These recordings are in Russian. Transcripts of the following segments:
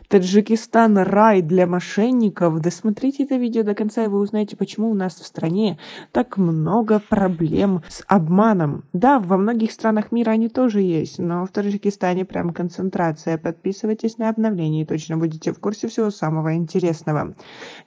Таджикистан — рай для мошенников. Досмотрите это видео до конца, и вы узнаете, почему у нас в стране так много проблем с обманом. Да, во многих странах мира они тоже есть, но в Таджикистане прям концентрация. Подписывайтесь на обновления, и точно будете в курсе всего самого интересного.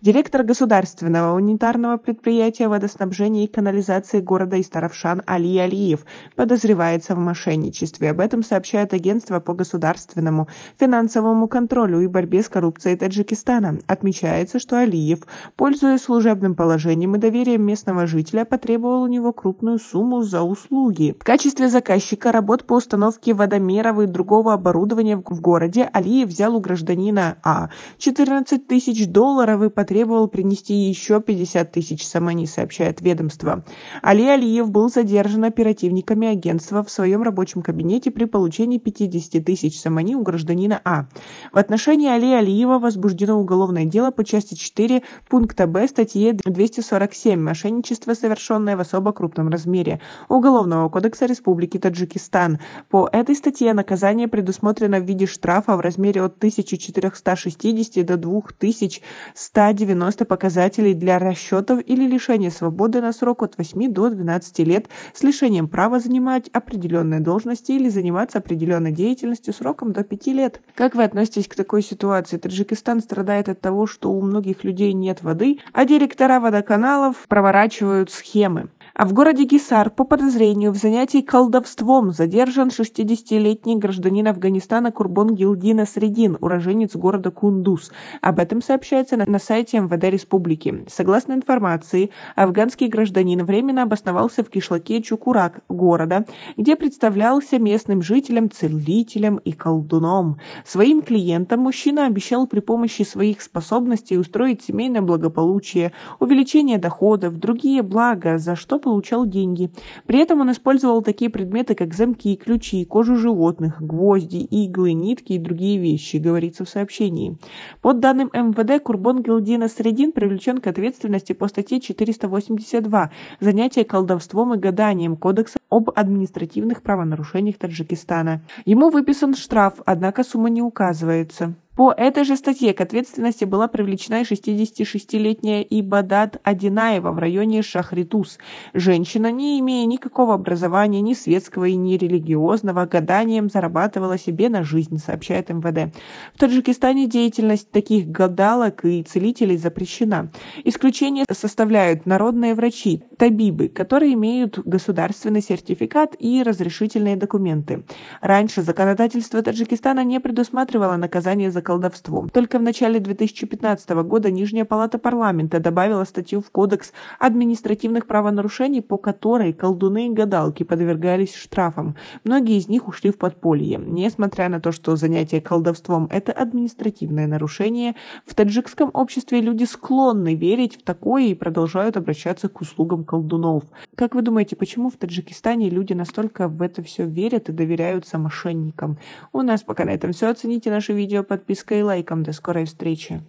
Директор государственного унитарного предприятия водоснабжения и канализации города Истаравшан Али Алиев подозревается в мошенничестве. Об этом сообщает агентство по государственному финансовому контролю и борьбе с коррупцией Таджикистана. Отмечается, что Алиев, пользуясь служебным положением и доверием местного жителя, потребовал у него крупную сумму за услуги. В качестве заказчика работ по установке водомеров и другого оборудования в городе Алиев взял у гражданина А 14 тысяч долларов и потребовал принести еще 50 тысяч самани, сообщает ведомство. Али Алиев был задержан оперативниками агентства в своем рабочем кабинете при получении 50 тысяч самани у гражданина А. В отношении Али Алиева возбуждено уголовное дело по части 4 пункта Б статьи 247 «Мошенничество, совершенное в особо крупном размере» Уголовного кодекса Республики Таджикистан. По этой статье наказание предусмотрено в виде штрафа в размере от 1460 до 2190 показателей для расчетов или лишения свободы на срок от 8 до 12 лет с лишением права занимать определенные должности или заниматься определенной деятельностью сроком до 5 лет. Как вы относитесь к такой ситуации? Таджикистан страдает от того, что у многих людей нет воды, а директора водоканалов проворачивают схемы. А в городе Гисар по подозрению в занятии колдовством задержан 60-летний гражданин Афганистана Курбон Гилдина Средин, уроженец города Кундуз. Об этом сообщается на сайте МВД Республики. Согласно информации, афганский гражданин временно обосновался в кишлаке Чукурак города, где представлялся местным жителям, целителем и колдуном. Своим клиентам мужчина обещал при помощи своих способностей устроить семейное благополучие, увеличение доходов, другие блага, за что получал деньги. При этом он использовал такие предметы, как замки, ключи, кожу животных, гвозди, иглы, нитки и другие вещи, говорится в сообщении. Под данным МВД, Курбон Гилдина Средин привлечен к ответственности по статье 482 «Занятие колдовством и гаданием» Кодекса об административных правонарушениях Таджикистана. Ему выписан штраф, однако сумма не указывается. По этой же статье к ответственности была привлечена 66-летняя Ибадат Адинаева в районе Шахритуз. Женщина, не имея никакого образования, ни светского и ни религиозного, гаданием зарабатывала себе на жизнь, сообщает МВД. В Таджикистане деятельность таких гадалок и целителей запрещена. Исключение составляют народные врачи, табибы, которые имеют государственный сертификат и разрешительные документы. Раньше законодательство Таджикистана не предусматривало наказание за колдовством. Только в начале 2015 года Нижняя палата парламента добавила статью в Кодекс административных правонарушений, по которой колдуны и гадалки подвергались штрафам. Многие из них ушли в подполье. Несмотря на то, что занятие колдовством – это административное нарушение, в таджикском обществе люди склонны верить в такое и продолжают обращаться к услугам колдунов. Как вы думаете, почему в Таджикистане люди настолько в это все верят и доверяются мошенникам? У нас пока на этом все. Оцените наше видео подпиской и лайком. До скорой встречи.